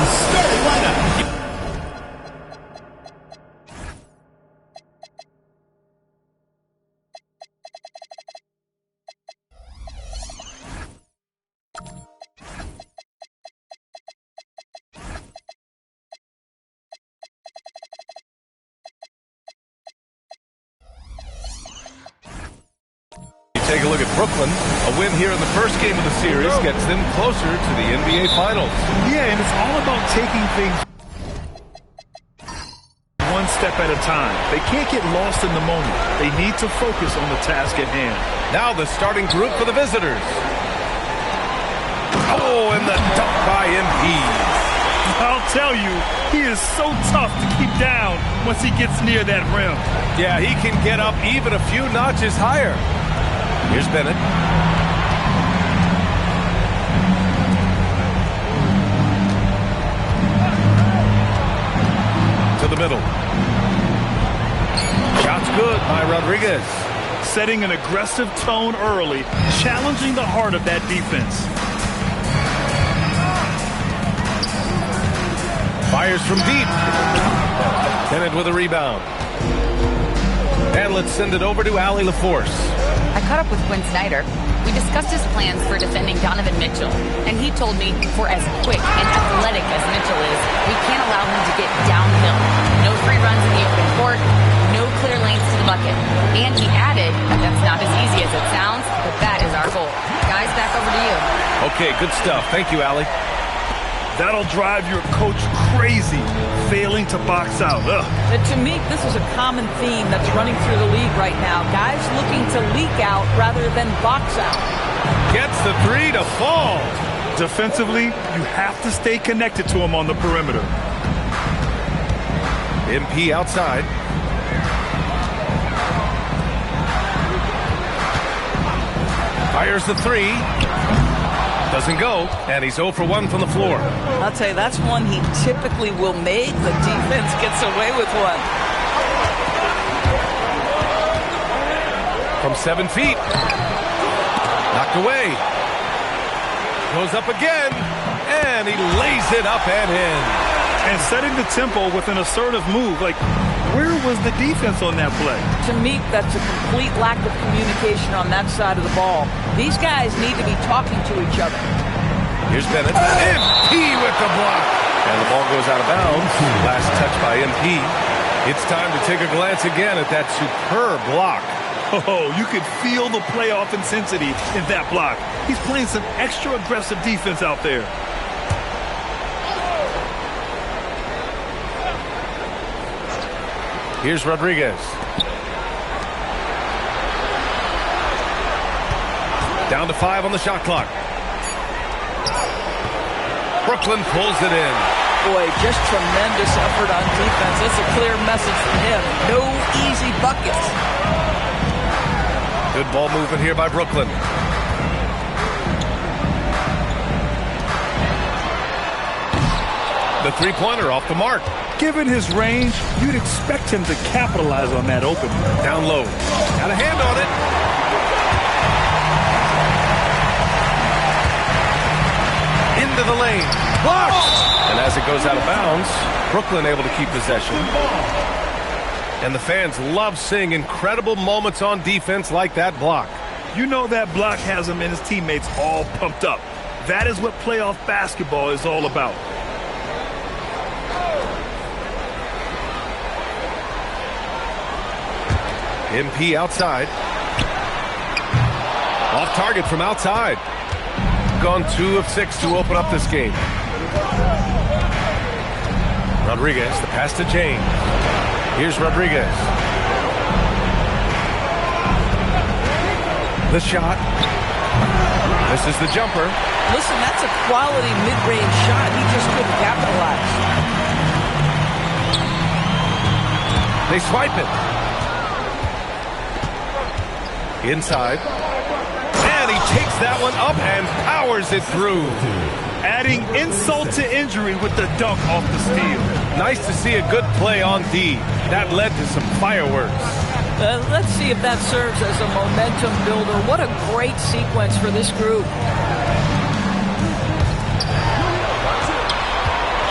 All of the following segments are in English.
Starting lineup. Take a look at Brooklyn. A win here in the first game of the series gets them closer to the NBA Finals. Yeah, and it's all about taking things one step at a time. They can't get lost in the moment. They need to focus on the task at hand. Now the starting group for the visitors. Oh, and the dunk by MP. I'll tell you, he is so tough to keep down once he gets near that rim. Yeah, he can get up even a few notches higher. Here's Bennett. To the middle. Shot's good by Rodriguez. Setting an aggressive tone early, challenging the heart of that defense. Fires from deep. Bennett with a rebound. And let's send it over to Allie LaForce. I caught up with Quinn Snyder. We discussed his plans for defending Donovan Mitchell, and he told me for as quick and athletic as Mitchell is, we can't allow him to get downhill. No free runs in the open court, no clear lanes to the bucket. And he added that that's not as easy as it sounds, but that is our goal. Guys, back over to you. Okay, good stuff. Thank you, Allie. That'll drive your coach crazy, failing to box out. To me, this is a common theme that's running through the league right now. Guys looking to leak out rather than box out. Gets the three to fall. Defensively, you have to stay connected to him on the perimeter. MP outside. Fires the three. Doesn't go, and he's 0 for 1 from the floor. I'll tell you, that's one he typically will make. The defense gets away with one. From 7 feet. Knocked away. Goes up again, and he lays it up and in. And setting the tempo with an assertive move. Like, where was the defense on that play? To me, that's a complete lack of communication on that side of the ball. These guys need to be talking to each other. Here's Bennett. MP with the block. And the ball goes out of bounds. Last touch by MP. It's time to take a glance again at that superb block. Oh, you could feel the playoff intensity in that block. He's playing some extra aggressive defense out there. Here's Rodriguez. Down to 5 on the shot clock. Brooklyn pulls it in. Boy, just tremendous effort on defense. That's a clear message from him. No easy buckets. Good ball movement here by Brooklyn. The three-pointer off the mark. Given his range, you'd expect him to capitalize on that opening. Down low. Got a hand on it. Into the lane. Blocked. And as it goes out of bounds, Brooklyn able to keep possession. And the fans love seeing incredible moments on defense like that block. You know that block has him and his teammates all pumped up. That is what playoff basketball is all about. MP outside. Off target from outside. Gone 2 of 6 to open up this game. Rodriguez, the pass to James. Here's Rodriguez. The shot. This is the jumper. Listen, that's a quality mid-range shot. He just couldn't capitalize. They swipe it. Inside. And he takes that one up and powers it through. Adding insult to injury with the dunk off the steal. Nice to see a good play on D. That led to some fireworks. Let's see if that serves as a momentum builder. What a great sequence for this group.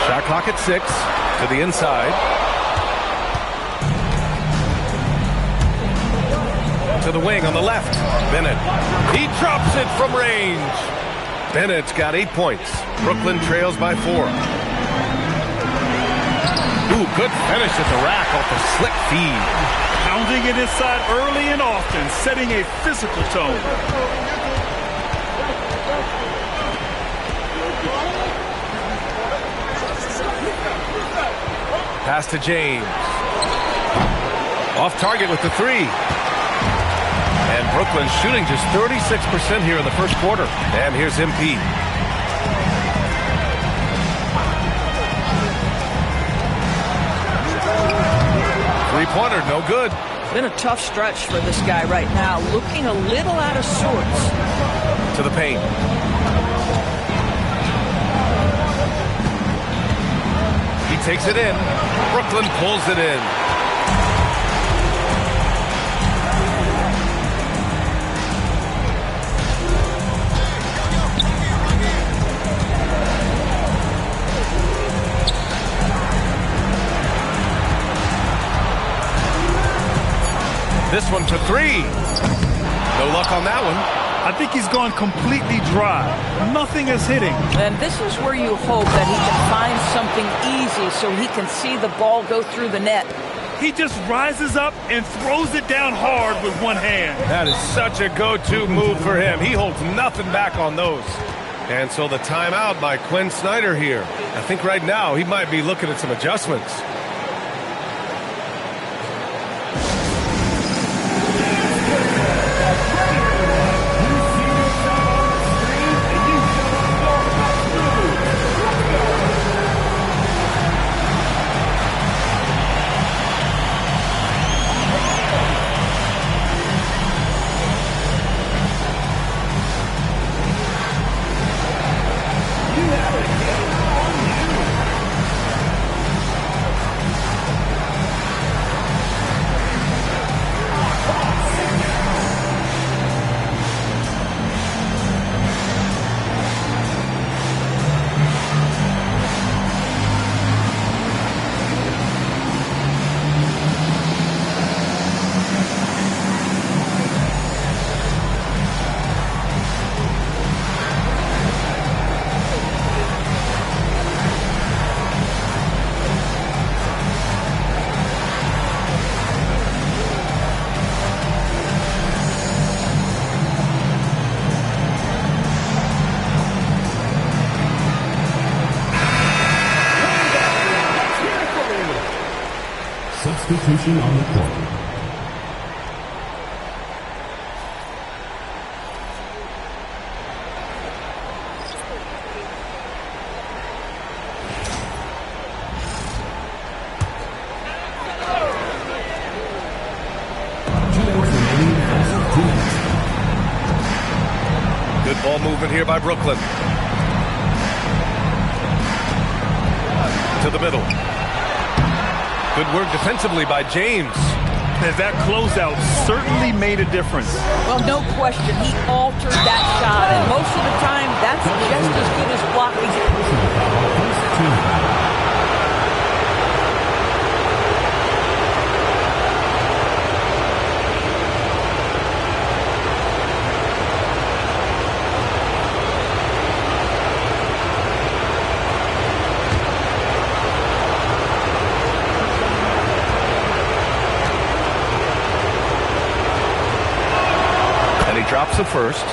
Shot clock at 6. To the inside. To the wing on the left. Bennett. He drops it from range. Bennett's got 8 points. Brooklyn trails by 4. Ooh, good finish at the rack off a slick feed. Pounding it inside early and often, setting a physical tone. Pass to James. Off target with the 3. And Brooklyn shooting just 36% here in the first quarter. And here's MP. Three-pointer, no good. Been a tough stretch for this guy right now. Looking a little out of sorts. To the paint. He takes it in. Brooklyn pulls it in. This one for 3. No luck on that one. I think he's gone completely dry. Nothing is hitting. And this is where you hope that he can find something easy so he can see the ball go through the net. He just rises up and throws it down hard with one hand. That is such a go-to move for him. He holds nothing back on those. And so the timeout by Quinn Snyder here. I think right now he might be looking at some adjustments. Substitution on the court. Good ball movement here by Brooklyn. To the middle. Good work defensively by James. And that closeout certainly made a difference. Well, no question, he altered that shot, and most of the time, that's just as good as blocking. Drops the first.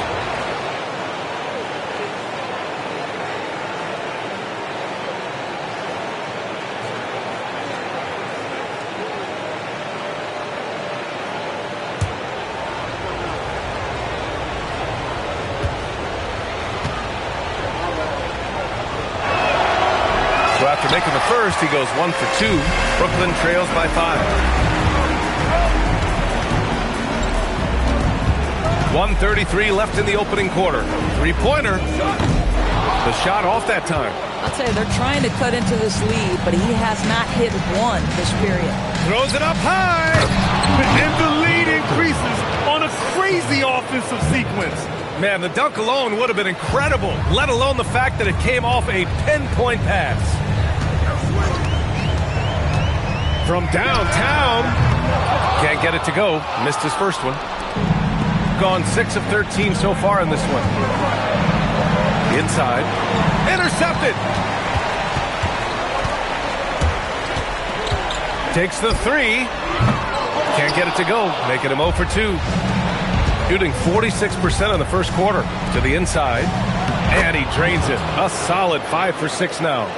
So after making the first, he goes 1 for 2. Brooklyn trails by 5. 1:33 left in the opening quarter. Three-pointer. The shot off that time. I'll tell you, they're trying to cut into this lead, but he has not hit one this period. Throws it up high. And the lead increases on a crazy offensive sequence. Man, the dunk alone would have been incredible, let alone the fact that it came off a pinpoint pass. from downtown. Can't get it to go. Missed his first one. Gone 6 of 13 so far in this one. Inside. Intercepted. Takes the 3. Can't get it to go. Making him 0 for 2. Shooting 46% in the first quarter to the inside. And he drains it. A solid 5 for 6 now.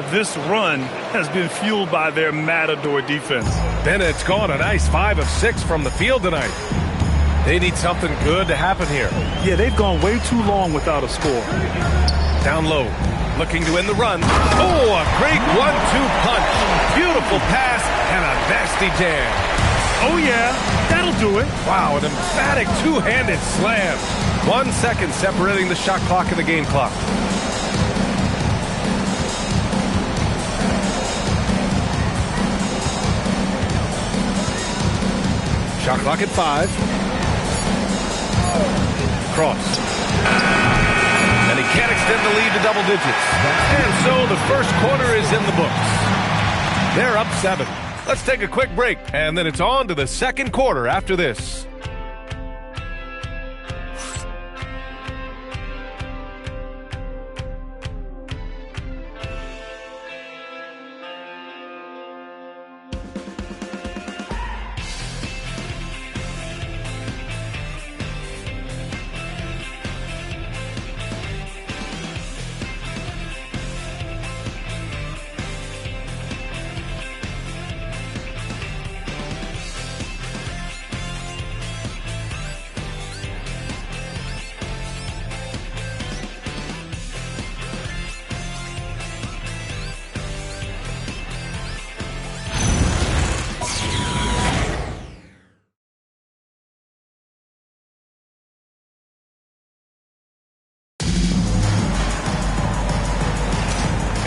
This run has been fueled by their Matador defense. Bennett's gone a nice 5 of 6 from the field tonight. They need something good to happen here. Yeah, they've gone way too long without a score. Down low, looking to win the run. Oh, a great 1-2 punch. Beautiful pass and a nasty jam. Oh, yeah, that'll do it. Wow, an emphatic two-handed slam. 1 second separating the shot clock and the game clock. Shot clock at 5. Cross. And he can't extend the lead to double digits. And so the first quarter is in the books. They're up 7. Let's take a quick break, and then it's on to the second quarter after this.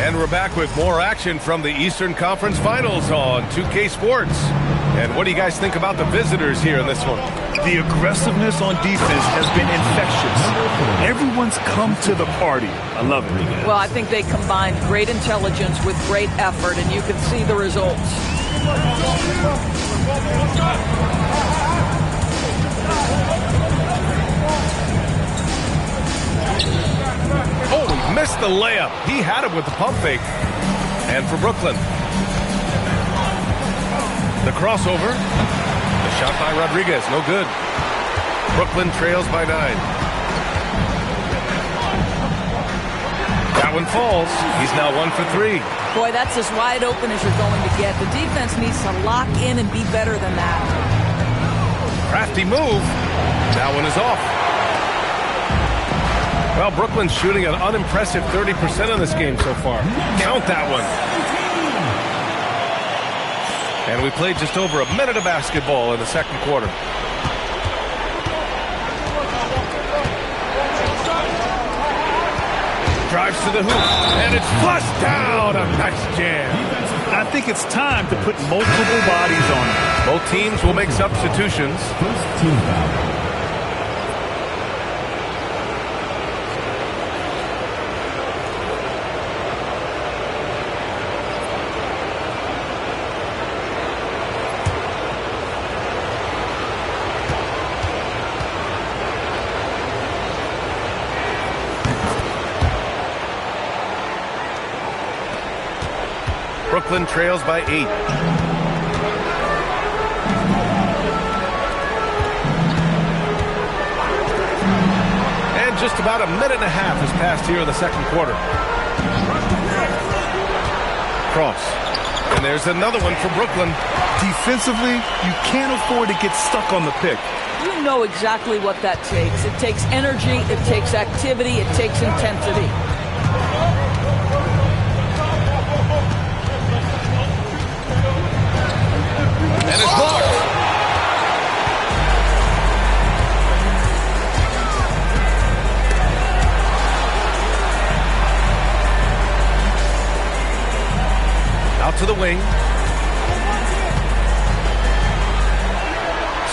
And we're back with more action from the Eastern Conference Finals on 2K Sports. And what do you guys think about the visitors here in this one? The aggressiveness on defense has been infectious. Everyone's come to the party. I love it. Well, I think they combined great intelligence with great effort, and you can see the results. Oh, he missed the layup. He had it with the pump fake. And for Brooklyn, the crossover. The shot by Rodriguez, no good. Brooklyn trails by 9. That one falls. He's now 1 for 3. Boy, that's as wide open as you're going to get. The defense needs to lock in and be better than that. Crafty move. That one is off. Well, Brooklyn's shooting an unimpressive 30% in this game so far. Count that one. And we played just over a minute of basketball in the second quarter. Drives to the hoop, and it's flushed down. A nice jam. I think it's time to put multiple bodies on it. Both teams will make substitutions. First team foul. Brooklyn trails by 8. And just about a minute and a half has passed here in the second quarter. Cross. And there's another one for Brooklyn. Defensively, you can't afford to get stuck on the pick. You know exactly what that takes. It takes energy, it takes activity, it takes intensity. And it's blocked. Out to the wing.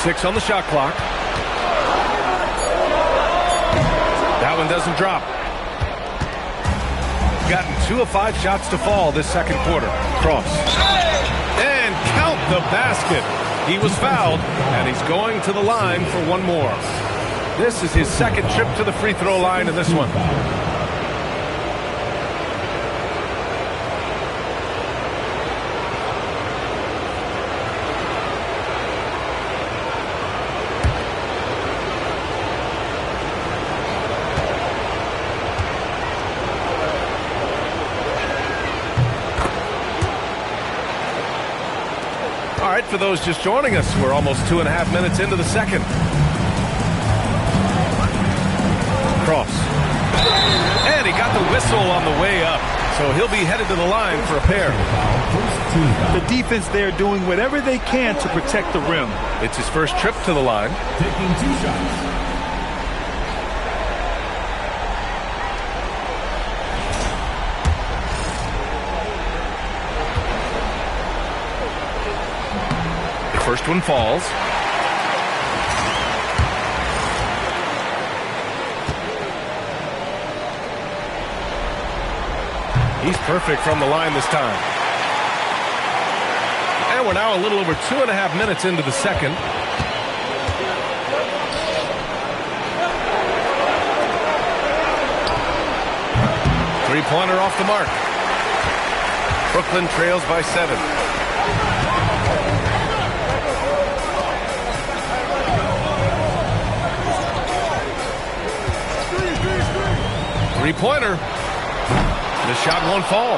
6 on the shot clock. That one doesn't drop. Gotten 2 of 5 shots to fall this second quarter. Cross. And the basket. He was fouled, and he's going to the line for one more. This is his second trip to the free throw line in this one. All right, for those just joining us, we're almost 2.5 minutes into the second. Cross. And he got the whistle on the way up, so he'll be headed to the line for a pair. The defense there doing whatever they can to protect the rim. It's his first trip to the line. Taking 2 shots. First one falls. He's perfect from the line this time. And we're now a little over 2.5 minutes into the second. Three-pointer off the mark. Brooklyn trails by 7. Three-pointer. The shot won't fall.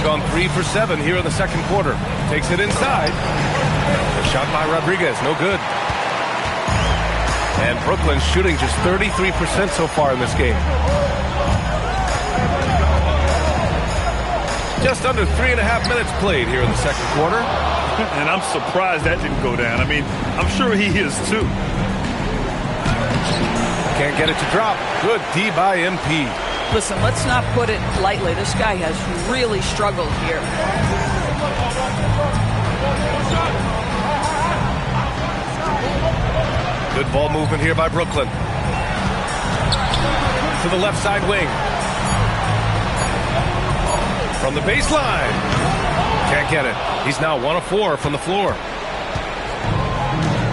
Gone 3 for 7 here in the second quarter. Takes it inside. The shot by Rodriguez, no good. And Brooklyn shooting just 33% so far in this game. Just under 3.5 minutes played here in the second quarter. And I'm surprised that didn't go down. I mean, I'm sure he is too. Can't get it to drop. Good D by MP. Listen, let's not put it lightly. This guy has really struggled here. Good ball movement here by Brooklyn. To the left side wing. From the baseline. Can't get it. He's now 1 of 4 from the floor.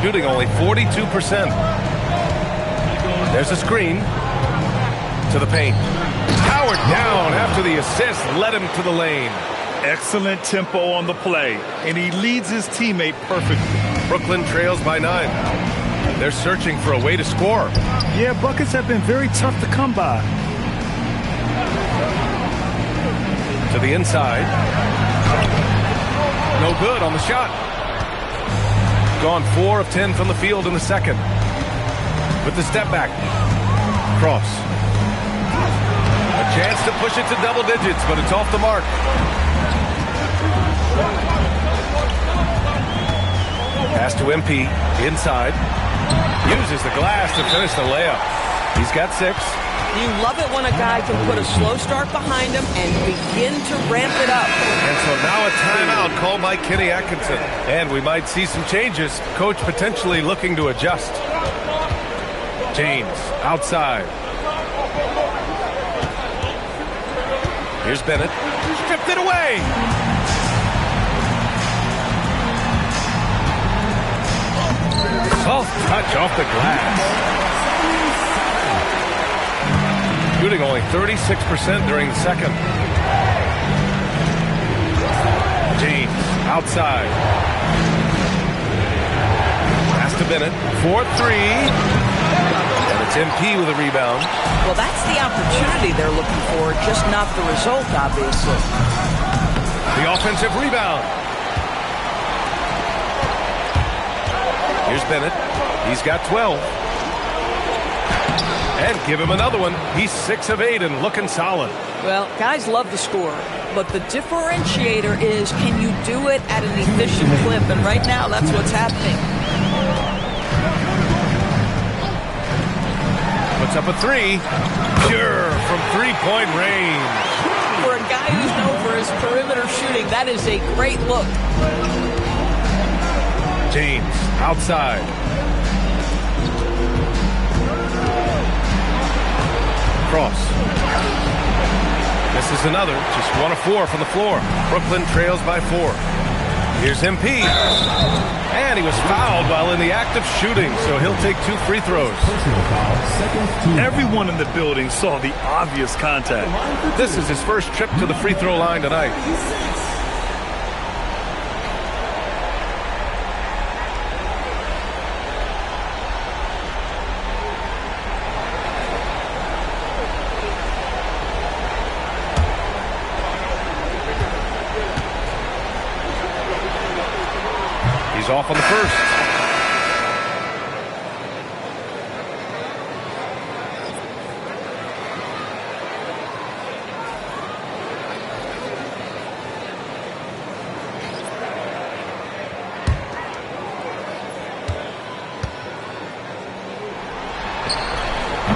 Shooting only 42%. There's a screen to the paint. Powered down after the assist led him to the lane. Excellent tempo on the play, and he leads his teammate perfectly. Brooklyn trails by 9. They're searching for a way to score. Yeah, buckets have been very tough to come by. To the inside. No good on the shot. Gone 4 of 10 from the field in the second. With the step back. Cross. A chance to push it to double digits, but it's off the mark. Pass to MP. Inside. Uses the glass to finish the layup. He's got 6. You love it when a guy can put a slow start behind him and begin to ramp it up. And so now a timeout called by Kenny Atkinson. And we might see some changes. Coach potentially looking to adjust. James outside. Here's Bennett. Stripped it away. Soft touch off the glass. Shooting only 36% during the second. James outside. Pass to Bennett. 4-3. It's MP with a rebound. Well, that's the opportunity they're looking for, just not the result, obviously. The offensive rebound. Here's Bennett. He's got 12. And give him another one. He's 6 of 8 and looking solid. Well, guys love to score, but the differentiator is, can you do it at an efficient clip? And right now, that's what's happening. Puts up a 3. Pure from 3-point range. For a guy who's known for his perimeter shooting, that is a great look. James outside. Cross. This is another. Just 1 of 4 from the floor. Brooklyn trails by 4. Here's MP. And he was fouled while in the act of shooting, so he'll take 2 free throws. Everyone in the building saw the obvious contact. This is his first trip to the free throw line tonight. He's off on the first.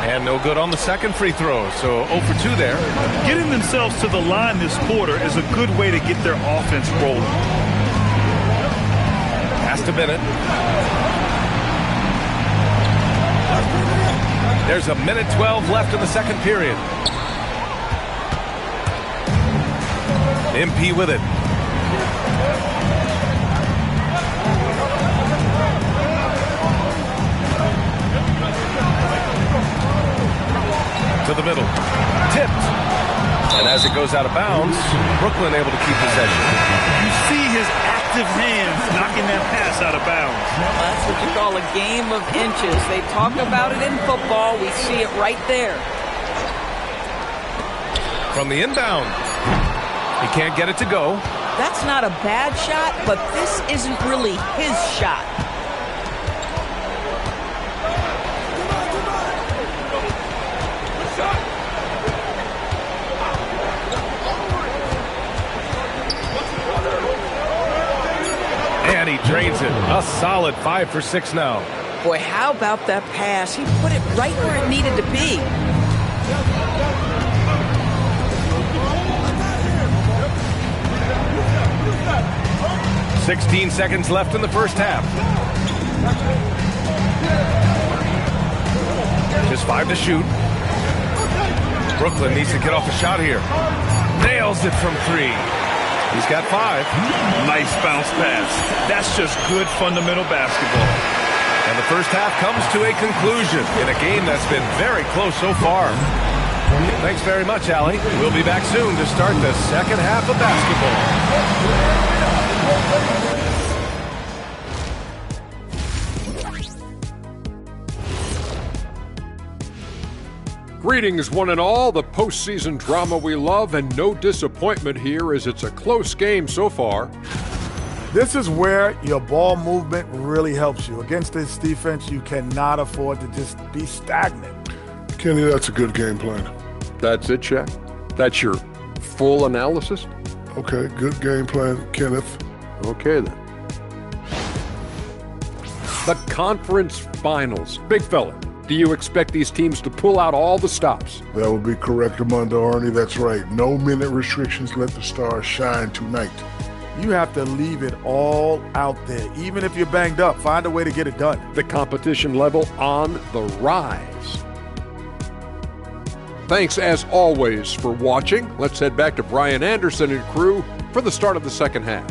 And no good on the second free throw, so 0 for 2 there. Getting themselves to the line this quarter is a good way to get their offense rolling. Pass to Bennett. There's a minute 12 left in the second period. MP with it. To the middle. Tipped. And as it goes out of bounds, Brooklyn able to keep possession. You see his active hands knocking that pass out of bounds. That's what you call a game of inches. They talk about it in football. We see it right there. From the inbound. He can't get it to go. That's not a bad shot, but this isn't really his shot. And he drains it. A solid 5 for 6 now. Boy, how about that pass? He put it right where it needed to be. "16 seconds left in the first half. Just 5 to shoot. Brooklyn needs to get off a shot here. Nails it from 3. He's got 5. Nice bounce pass. That's just good fundamental basketball. And the first half comes to a conclusion in a game that's been very close so far. Thanks very much, Allie. We'll be back soon to start the second half of basketball. Greetings, one and all. The postseason drama we love, and no disappointment here as it's a close game so far. This is where your ball movement really helps you. Against this defense, you cannot afford to just be stagnant. Kenny, that's a good game plan. That's it, Shaq? That's your full analysis? Okay, good game plan, Kenneth. Okay, then. The conference finals. Big fella, do you expect these teams to pull out all the stops? That would be correct, Armando Arnie. That's right. No minute restrictions. Let the stars shine tonight. You have to leave it all out there. Even if you're banged up, find a way to get it done. The competition level on the rise. Thanks, as always, for watching. Let's head back to Brian Anderson and crew for the start of the second half.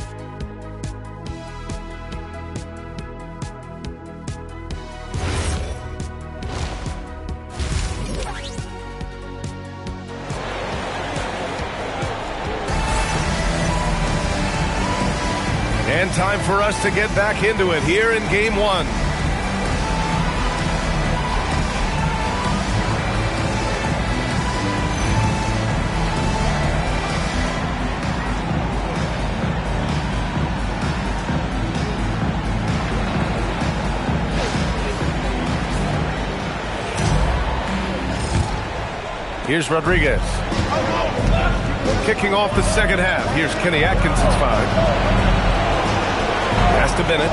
And time for us to get back into it here in Game 1. Here's Rodriguez. Kicking off the second half. Here's Kenny Atkinson's 5. Pass to Bennett.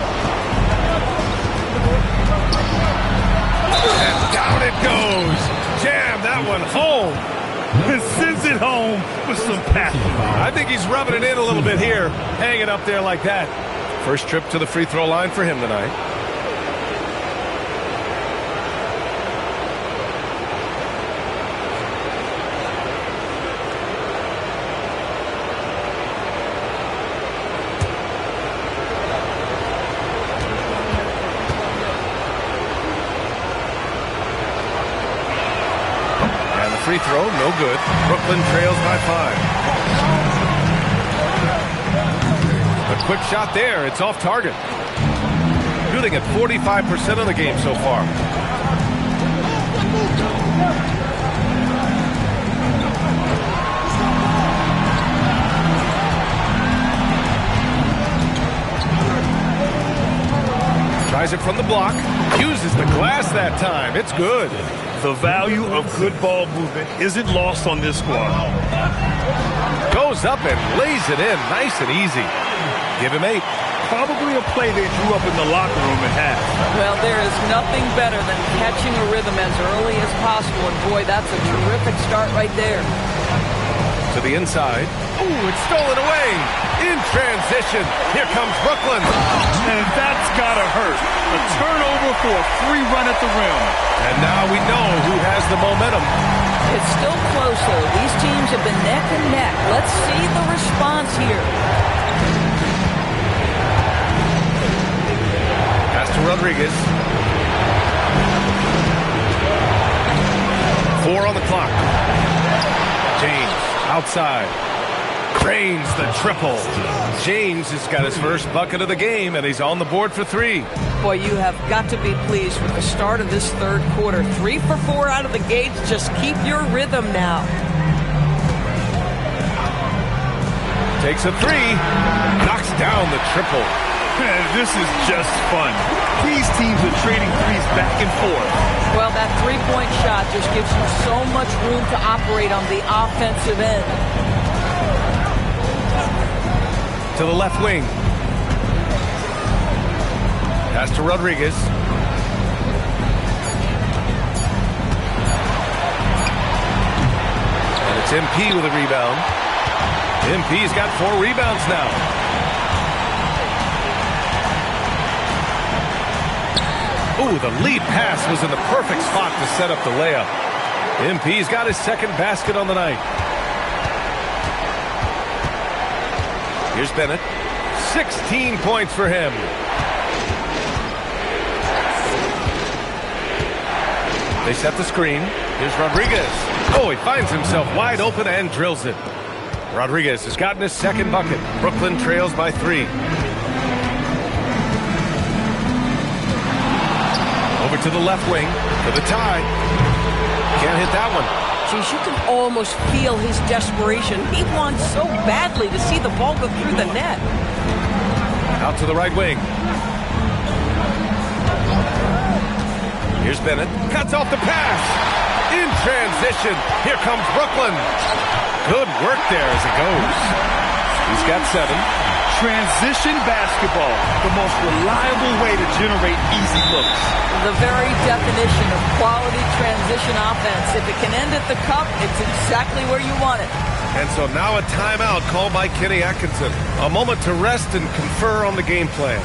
And down it goes. Jam that one home. And sends it home with some passion. I think he's rubbing it in a little bit here. Hanging up there like that. First trip to the free throw line for him tonight. free throw, no good. Brooklyn trails by 5. A quick shot there. It's off target. Shooting at 45% of the game so far. Tries it from the block. Uses the glass that time. It's good. The value of good ball movement isn't lost on this squad. Goes up and lays it in. Nice and easy. Give him 8. Probably a play they drew up in the locker room at half. Well, there is nothing better than catching a rhythm as early as possible. And boy, that's a terrific start right there. To the inside. Ooh, it's stolen away. In transition. Here comes Brooklyn. And that's gotta hurt. A turnover for a free run at the rim. And now we know who has the momentum. It's still close, though. These teams have been neck and neck. Let's see the response here. Pass to Rodriguez. 4 on the clock. James outside. Cranes the triple. James has got his first bucket of the game, and he's on the board for 3. Boy, you have got to be pleased with the start of this third quarter. 3 for 4 out of the gates. Just keep your rhythm now. Takes a 3. Knocks down the triple. This is just fun. These teams are trading threes back and forth. Well, that three-point shot just gives you so much room to operate on the offensive end. To the left wing. Pass to Rodriguez. And it's MP with a rebound. MP's got 4 rebounds now. Ooh, the lead pass was in the perfect spot to set up the layup. MP's got his second basket on the night. Here's Bennett. 16 points for him. They set the screen. Here's Rodriguez. Oh, he finds himself wide open and drills it. Rodriguez has gotten his second bucket. Brooklyn trails by 3. Over to the left wing, to the tie. Can't hit that one. Geez, you can almost feel his desperation. He wants so badly to see the ball go through the net. Out to the right wing. Here's Bennett. Cuts off the pass. In transition. Here comes Brooklyn. Good work there as it goes. He's got 7. Transition basketball, the most reliable way to generate easy looks. The very definition of quality transition offense. If it can end at the cup, it's exactly where you want it. And so now a timeout called by Kenny Atkinson. A moment to rest and confer on the game plan.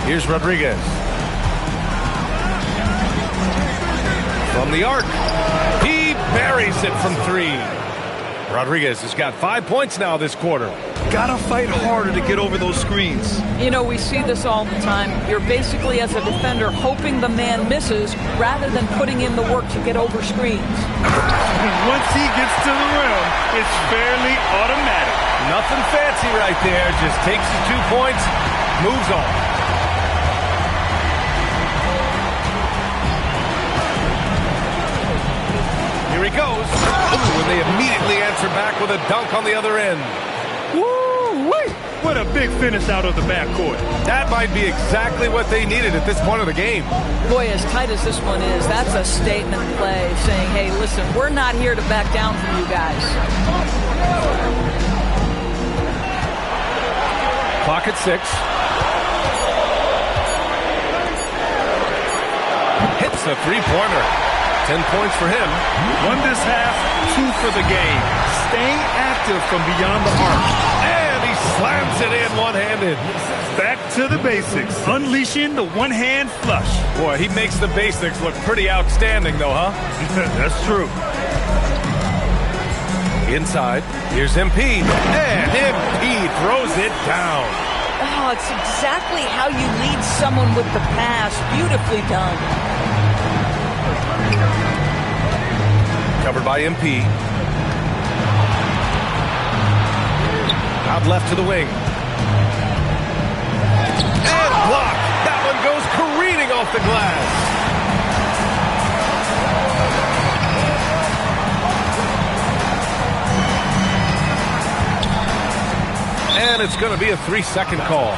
Here's Rodriguez. the arc. He buries it from 3. Rodriguez has got 5 points now this quarter. Gotta fight harder to get over those screens. You know, we see this all the time. You're basically, as a defender, hoping the man misses rather than putting in the work to get over screens. Once he gets to the rim, it's fairly automatic. Nothing fancy right there. Just takes his 2 points, moves on. Here he goes. Ooh, and they immediately answer back with a dunk on the other end. Woo-wee! What a big finish out of the backcourt. That might be exactly what they needed at this point of the game. Boy, as tight as this one is, that's a statement play saying, hey, listen, we're not here to back down from you guys. Clock at 6. Hits a three-pointer. 10 points for him. 1 this half, 2 for the game. Staying active from beyond the arc. And he slams it in one-handed. Back to the basics. Unleashing the one-hand flush. Boy, he makes the basics look pretty outstanding, though, huh? That's true. Inside, here's MP. And MP throws it down. Oh, it's exactly how you lead someone with the pass. Beautifully done. Covered by MP. Out left to the wing. And blocked. That one goes careening off the glass. And it's going to be a 3-second call.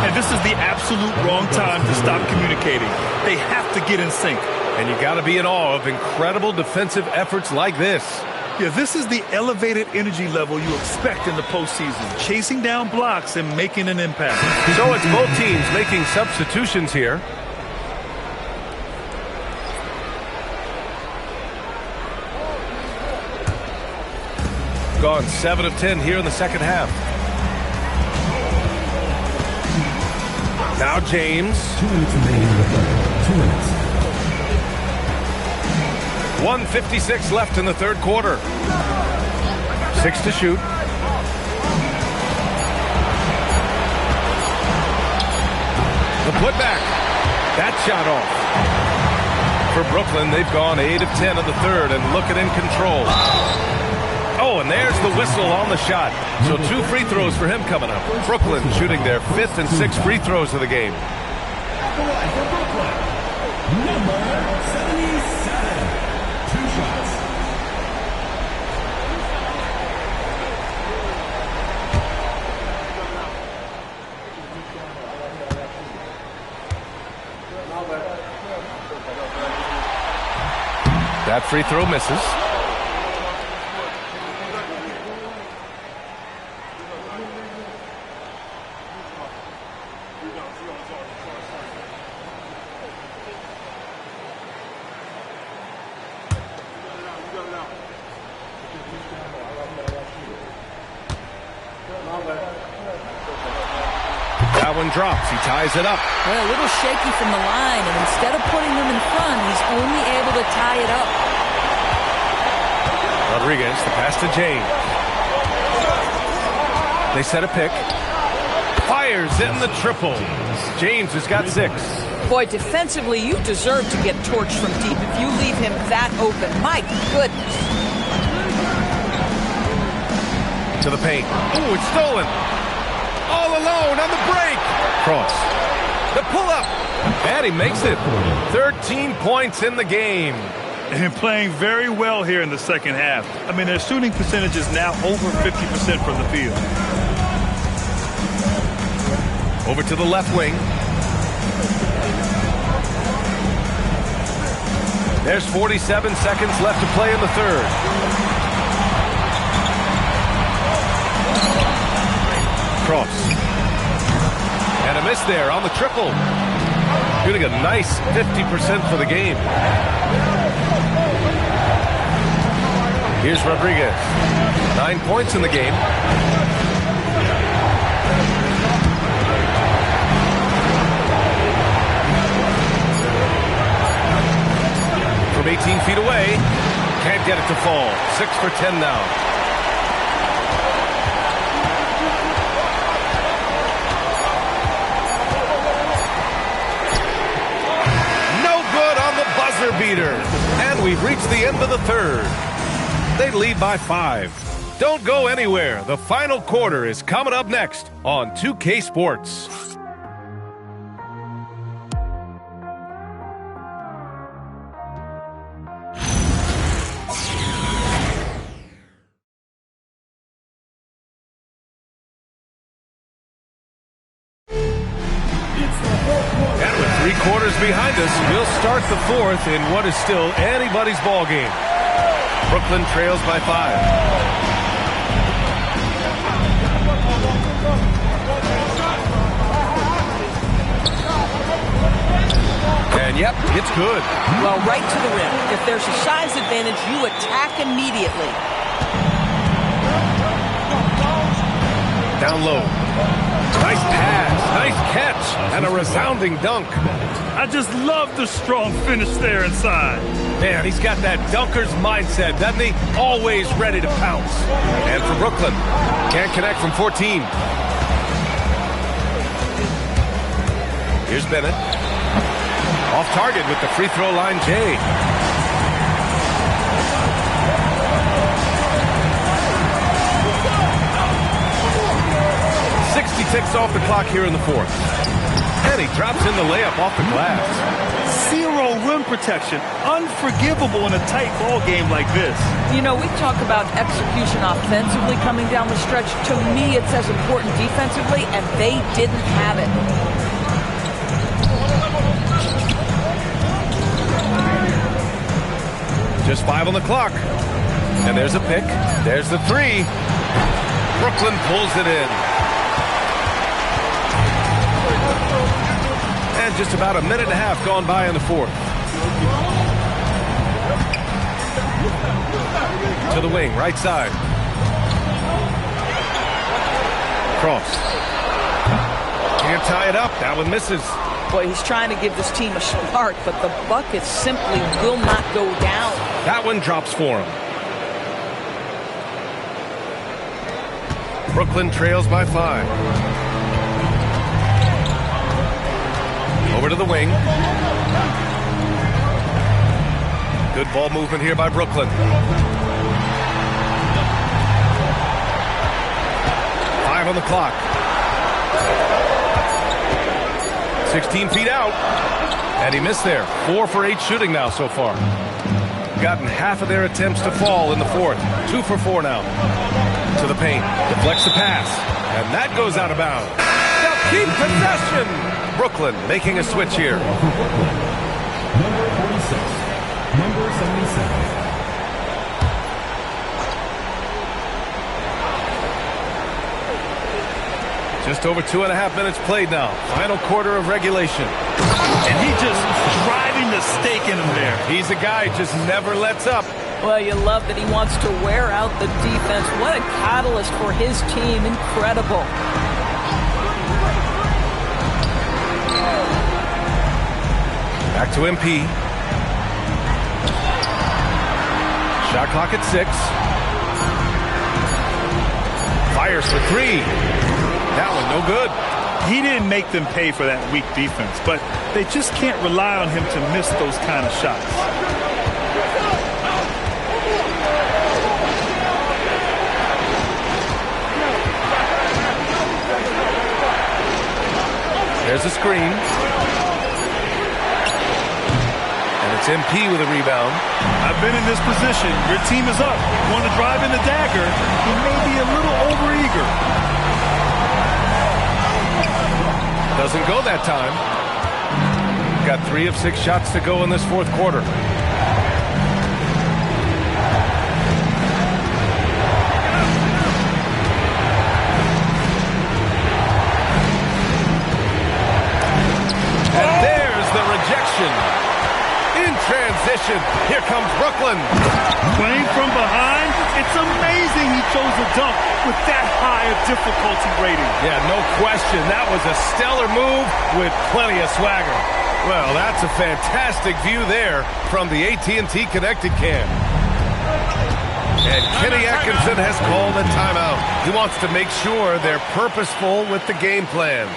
And this is the absolute wrong time to stop communicating. They have to get in sync. And you got to be in awe of incredible defensive efforts like this. Yeah, this is the elevated energy level you expect in the postseason. Chasing down blocks and making an impact. So it's both teams making substitutions here. Gone 7 of 10 here in the second half. Now James. 2 minutes remaining in the third. 2 minutes. 1:56 left in the third quarter. 6 to shoot. The putback. That shot off. For Brooklyn, they've gone 8 of 10 in the third and looking in control. Oh, and there's the whistle on the shot. So 2 free throws for him coming up. Brooklyn shooting their 5th and 6th free throws of the game. Number 77. 2 shots. That free throw misses. That one drops. He ties it up. Well, a little shaky from the line, and instead of putting them in front, he's only able to tie it up. Rodriguez, the pass to James. They set a pick. Fires in the triple. James has got 6. Boy, defensively, you deserve to get torched from deep if you leave him that open. My goodness. To the paint. Ooh, it's stolen. All alone on the break. Cross. The pull-up. And he makes it. 13 points in the game. And playing very well here in the second half. I mean, their shooting percentage is now over 50% from the field. Over to the left wing. There's 47 seconds left to play in the third. Cross. And a miss there on the triple. Shooting a nice 50% for the game. Here's Rodriguez. 9 points in the game. From from 18 feet away. Can't get it to fall. 6 for 10 now. No good on the buzzer beater. And we've reached the end of the third. They lead by 5. Don't go anywhere. The final quarter is coming up next on 2K Sports. And with 3 quarters behind us, we'll start the fourth in what is still anybody's ball game. Brooklyn trails by 5. And yep, it's good. Well, right to the rim. If there's a size advantage, you attack immediately. Down low. Nice pass, nice catch, and a resounding dunk. I just love the strong finish there inside. Man, he's got that dunker's mindset, doesn't he? Always ready to pounce. And for Brooklyn, can't connect from 14. Here's Bennett. Off target with the free throw line, Jay. Ticks off the clock here in the fourth. And he drops in the layup off the glass. 0 rim protection. Unforgivable in a tight ball game like this. You know, we talk about execution offensively coming down the stretch. To me, it's as important defensively, and they didn't have it. Just 5 on the clock. And there's a pick. There's the 3. Brooklyn pulls it in. And just about a minute and a half gone by in the fourth. To the wing, right side. Cross. Can't tie it up. That one misses. Boy, he's trying to give this team a spark, but the bucket simply will not go down. That one drops for him. Brooklyn trails by 5. Over to the wing. Good ball movement here by Brooklyn. 5 on the clock. 16 feet out. And he missed there. 4 for 8 shooting now so far. Gotten half of their attempts to fall in the fourth. 2 for 4 now. To the paint. Deflects the pass. And that goes out of bounds. They'll keep possession. Brooklyn making a switch here. Number 46, number 77. Just over 2.5 minutes played now. Final quarter of regulation. And he just driving the stake in him there. He's a guy who just never lets up. Well, you love that he wants to wear out the defense. What a catalyst for his team. Incredible. Back to MP. Shot clock at 6. Fires for 3. That one no good. He didn't make them pay for that weak defense, but they just can't rely on him to miss those kind of shots. There's a screen. It's MP with a rebound. I've been in this position. Your team is up. You want to drive in the dagger. He may be a little overeager. Doesn't go that time. Got 3 of 6 shots to go in this fourth quarter. And there's the rejection. In transition, here comes Brooklyn. Playing from behind, it's amazing he chose a dunk with that high of difficulty rating. Yeah, no question. That was a stellar move with plenty of swagger. Well, that's a fantastic view there from the AT&T Connected Cam. And Kenny Atkinson has called a timeout. He wants to make sure they're purposeful with the game plan.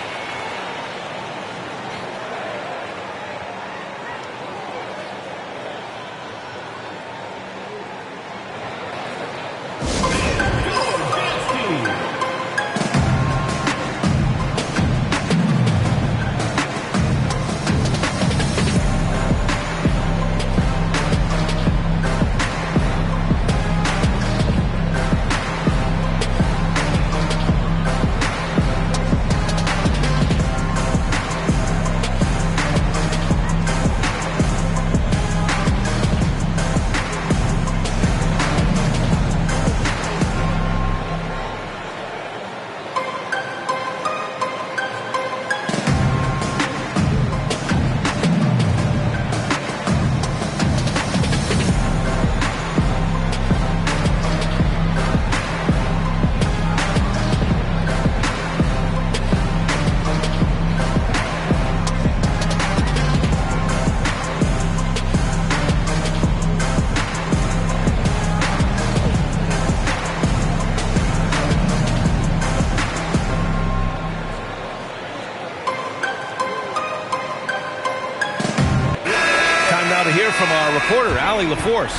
From our reporter, Allie LaForce.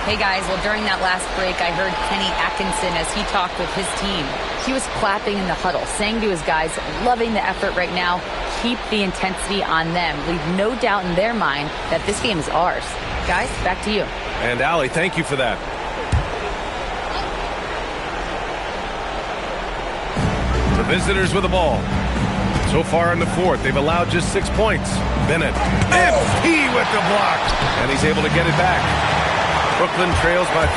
Hey guys, well during that last break I heard Kenny Atkinson as he talked with his team. He was clapping in the huddle, saying to his guys, loving the effort right now, keep the intensity on them. Leave no doubt in their mind that this game is ours. Guys, back to you. And Allie, thank you for that. The visitors with the ball. So far in the fourth, they've allowed just 6 points. Bennett, MP with the block, and he's able to get it back. Brooklyn trails by 5.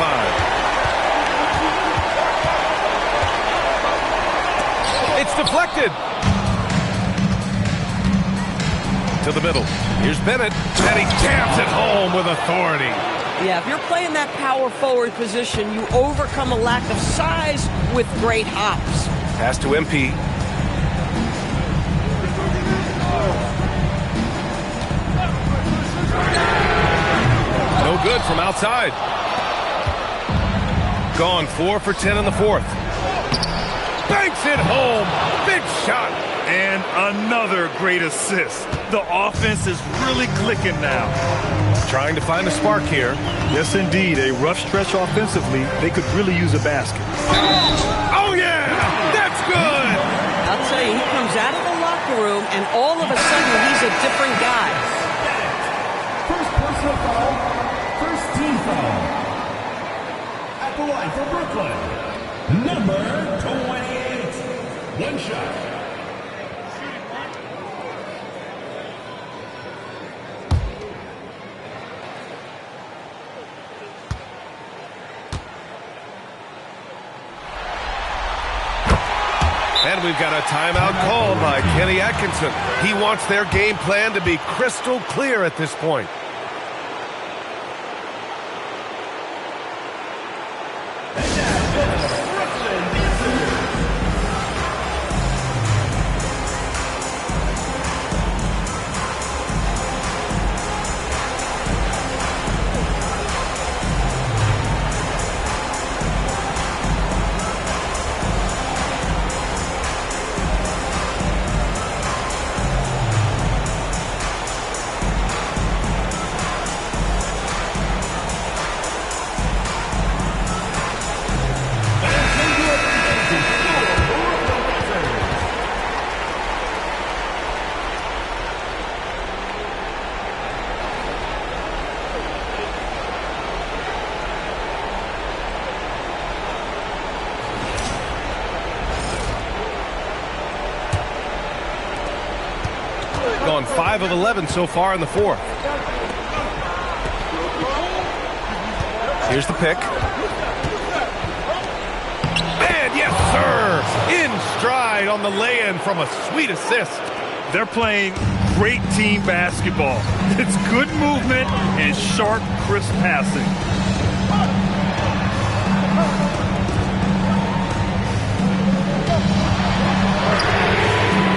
It's deflected. To the middle. Here's Bennett, and he jams it home with authority. Yeah, if you're playing that power forward position, you overcome a lack of size with great hops. Pass to MP. No good from outside. Gone 4 for 10 in the fourth. Banks it home. Big shot. And another great assist. The offense is really clicking now. Trying to find a spark here. Yes, indeed. A rough stretch offensively. They could really use a basket. Oh, yeah. That's good. I'll tell you, he comes out of the locker room, and all of a sudden, he's a different guy. First personal foul, first team foul. At the line for Brooklyn, number 28. One shot. And we've got a timeout called by Kenny Atkinson. He wants their game plan to be crystal clear at this point. Gone 5 of 11 so far in the fourth. Here's the pick. And yes, sir! In stride on the lay-in from a sweet assist. They're playing great team basketball. It's good movement and sharp, crisp passing.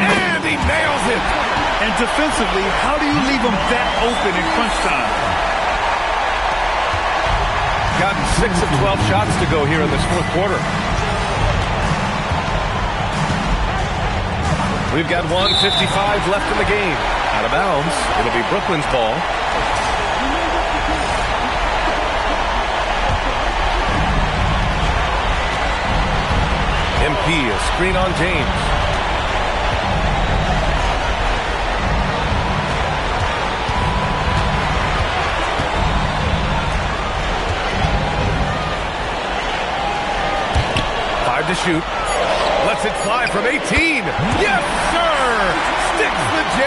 And he nails it. And defensively, defensively, how do you leave them that open in crunch time? Gotten 6 of 12 shots to go here in this fourth quarter. We've got 1:55 left in the game. Out of bounds. It'll be Brooklyn's ball. MP, a screen on James. To shoot. Lets it fly from 18. Yes, sir! Sticks the J.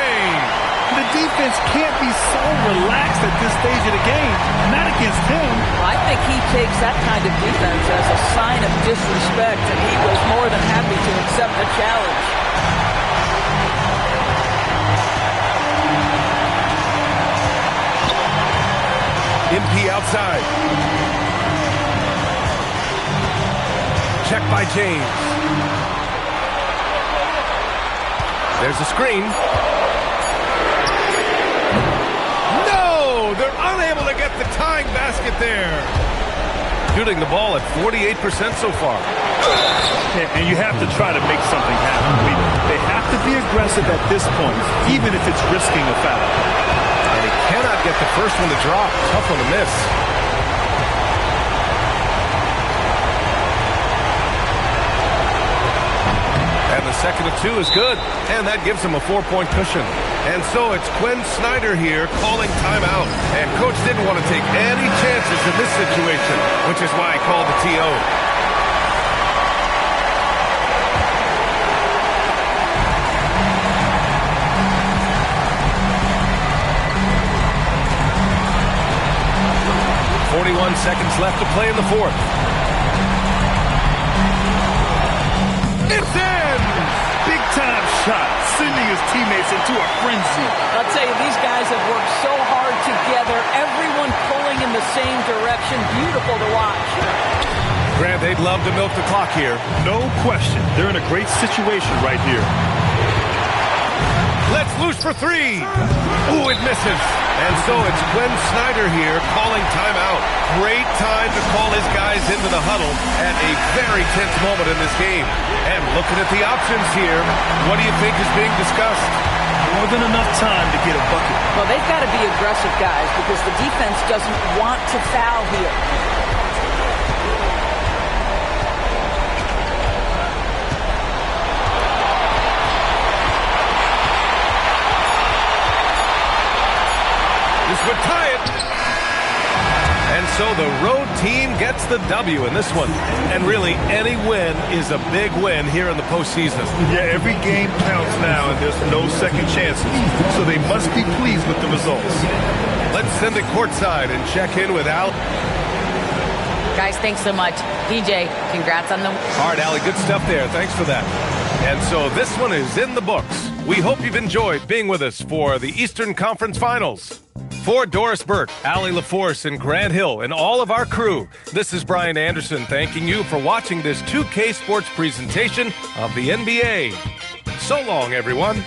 The defense can't be so relaxed at this stage of the game. Not against him. I think he takes that kind of defense as a sign of disrespect, and he was more than happy to accept the challenge. MP outside. Check by James. There's a screen. No! They're unable to get the tying basket there. Shooting the ball at 48% so far. And you have to try to make something happen. I mean, they have to be aggressive at this point, even if it's risking a foul. And he cannot get the first one to drop. Tough one to miss. And the second of two is good, and that gives him a 4-point cushion. And so it's Quinn Snyder here calling timeout. And Coach didn't want to take any chances in this situation, which is why he called the TO. Seconds left to play in the fourth. It's in! Big time shot, sending his teammates into a frenzy. I'll tell you, these guys have worked so hard together, everyone pulling in the same direction. Beautiful to watch. Grant, they'd love to milk the clock here. No question. They're in a great situation right here. Let's loose for three. Ooh, it misses. And so it's Quinn Snyder here calling timeout. Great time to call his guys into the huddle at a very tense moment in this game. And looking at the options here, what do you think is being discussed? More than enough time to get a bucket. Well, they've got to be aggressive, guys, because the defense doesn't want to foul here. This would tie it. And so the road team gets the W in this one. And really, any win is a big win here in the postseason. Yeah, every game counts now, and there's no second chances. So they must be pleased with the results. Let's send it courtside and check in with Al. Guys, thanks so much. DJ, congrats on the... All right, Allie, good stuff there. Thanks for that. And so this one is in the books. We hope you've enjoyed being with us for the Eastern Conference Finals. For Doris Burke, Allie LaForce, and Grant Hill, and all of our crew, this is Brian Anderson thanking you for watching this 2K Sports presentation of the NBA. So long, everyone.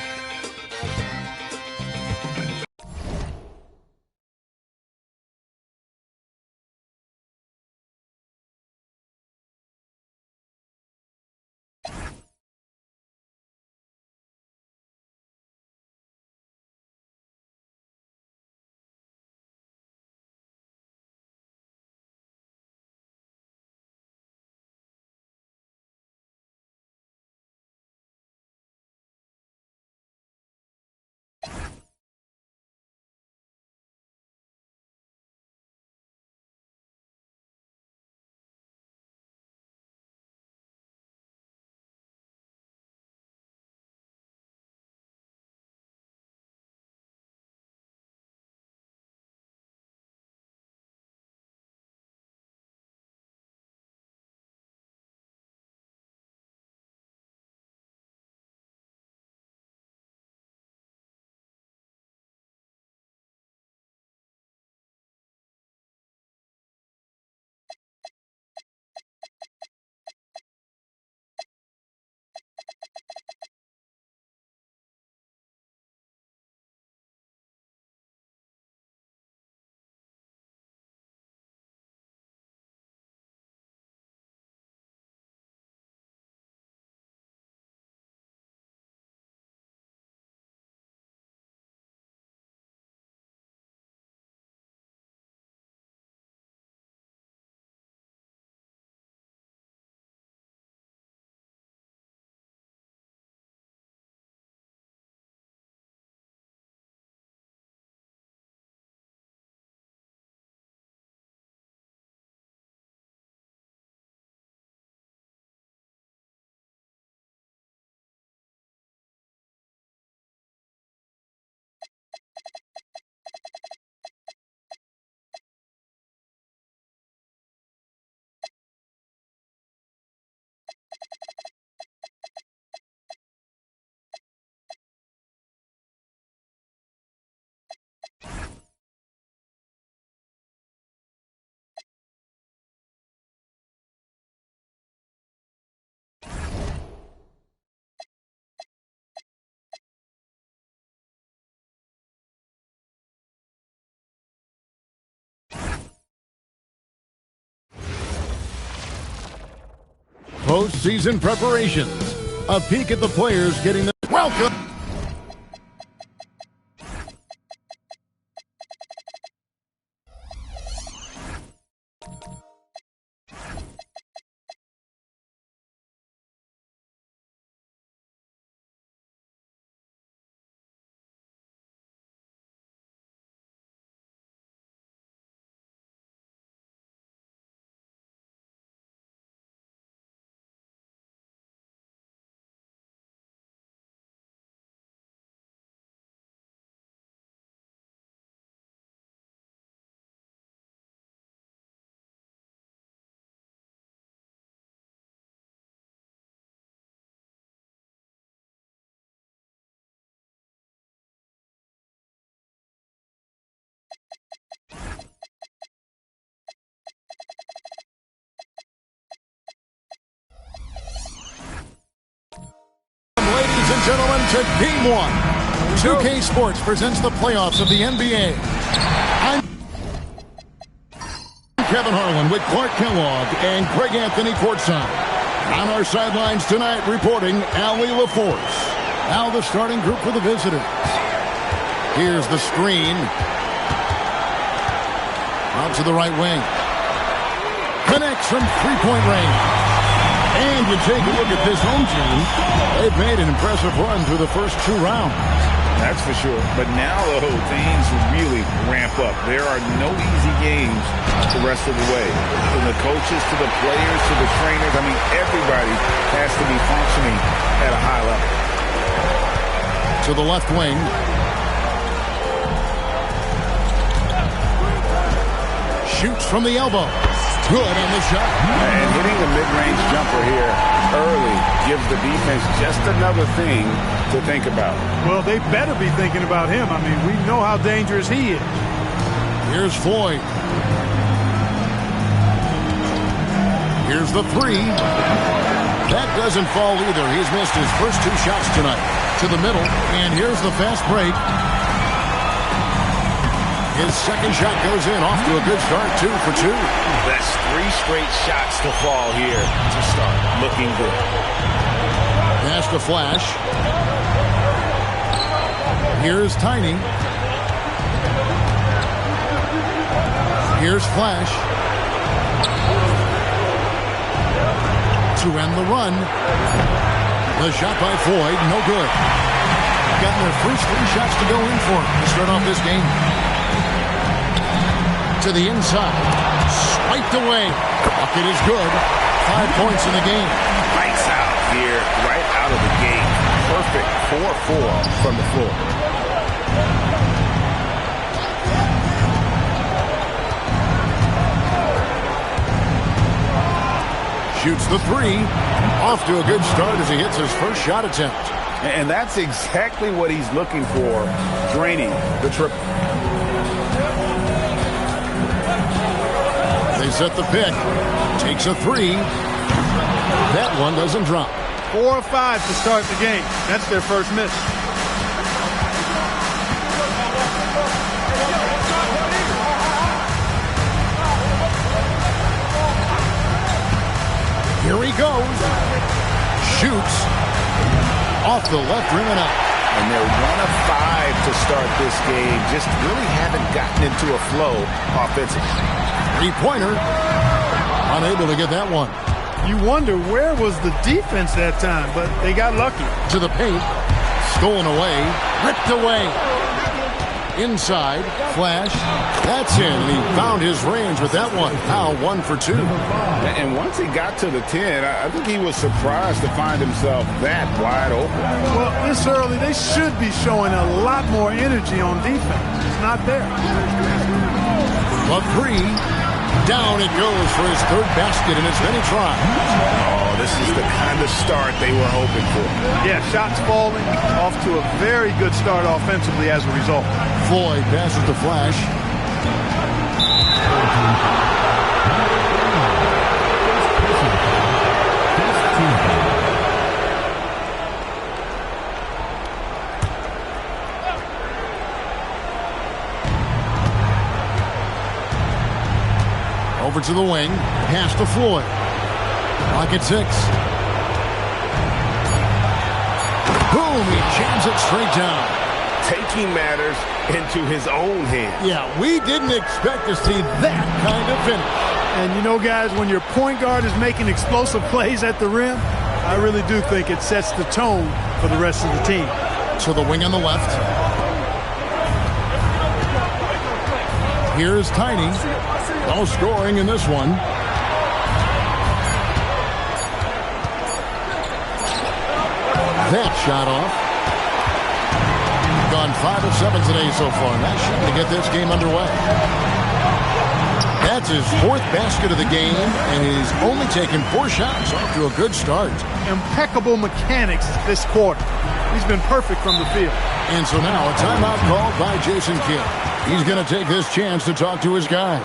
postseason preparations. A peek at the players getting the welcome. Ladies and gentlemen, to Game 1. 2K Sports presents the playoffs of the NBA. I'm Kevin Harlan with Clark Kellogg and Craig Anthony courtside. On our sidelines tonight, reporting Allie LaForce. Now the starting group for the visitors. Here's the screen. Out to the right wing. Connects from three-point range. And you take a look at this home team. They've made an impressive run through the first 2 rounds. That's for sure. But now, though, things really ramp up. There are no easy games the rest of the way. From the coaches to the players to the trainers, I mean, everybody has to be functioning at a high level. To the left wing. Shoots from the elbow. Good on the shot. And hitting the mid-range jumper here early gives the defense just another thing to think about. Well, they better be thinking about him. I mean, we know how dangerous he is. Here's Floyd. Here's the 3. That doesn't fall either. He's missed his first 2 shots tonight. To the middle, and here's the fast break. His second shot goes in, off to a good start, 2 for 2. That's 3 straight shots to fall here to start. Looking good. Pass to Flash. Here's Tiny. Here's Flash. To end the run. The shot by Floyd, no good. Gotten their first 3 shots to go in for him to start off this game. To the inside. Swiped away. Bucket is good. 5 points in the game. Lights out here right out of the gate. Perfect 4-4 from the floor. Shoots the 3. Off to a good start as he hits his first shot attempt. And that's exactly what he's looking for, draining the triple. They set the pick. Takes a 3. That one doesn't drop. 4 or 5 to start the game. That's their first miss. Here he goes. Shoots. Off the left rim and out. And they're 1 of 5 to start this game. Just really haven't gotten into a flow offensively. 3-pointer. Unable to get that one. You wonder where was the defense that time, but they got lucky. To the paint. Stolen away. Ripped away. Inside. Flash. That's in. And he found his range with that one. Now 1 for 2. And once he got to the 10, I think he was surprised to find himself that wide open. Well, this early, they should be showing a lot more energy on defense. It's not there. The 3. Down it goes for his 3rd basket in as many tries. Oh, this is the kind of start they were hoping for. Yeah, shots falling, off to a very good start offensively as a result. Floyd passes to Flash. Over to the wing. Pass to Floyd. Clock at 6. Boom, he jams it straight down. Taking matters into his own hands. Yeah, we didn't expect to see that kind of finish. And you know, guys, when your point guard is making explosive plays at the rim, I really do think it sets the tone for the rest of the team. To the wing on the left. Here's Tiny. No scoring in this one. That shot off. Gone 5 of 7 today so far. Nice shot to get this game underway. That's his 4th basket of the game, and he's only taken 4 shots. Off to a good start. Impeccable mechanics this quarter. He's been perfect from the field. And so now a timeout called by Jason Kidd. He's going to take this chance to talk to his guys.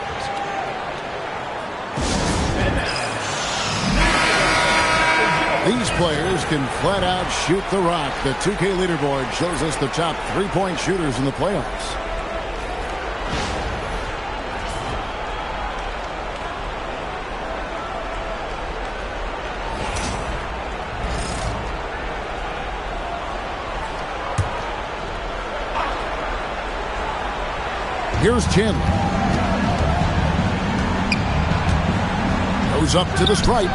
These players can flat out shoot the rock. The 2K leaderboard shows us the top 3-point shooters in the playoffs. Here's Chandler. Goes up to the stripe.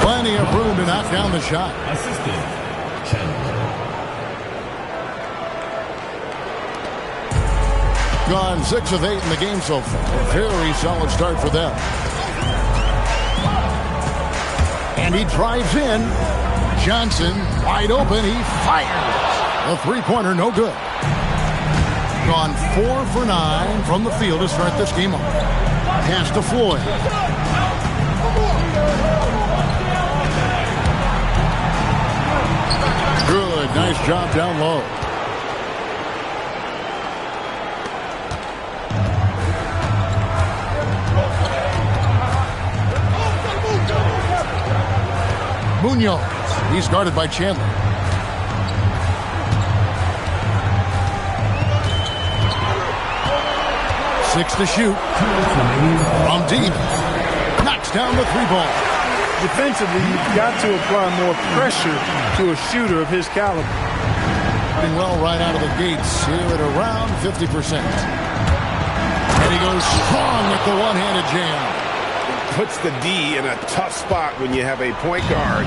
Plenty of room to knock down the shot. Assistant, Chandler. Gone 6 of 8 in the game so far. A very solid start for them. And he drives in. Johnson wide open. He fires. A three-pointer, no good. Gone 4 for 9 from the field to start this game off. Pass to Floyd. Good, nice job down low. Munoz, he's guarded by Chandler. Six to shoot. From deep. Knocks down the 3-ball. Defensively, you've got to apply more pressure to a shooter of his caliber. Doing well right out of the gates here at around 50%. And he goes strong with the one-handed jam. Puts the D in a tough spot when you have a point guard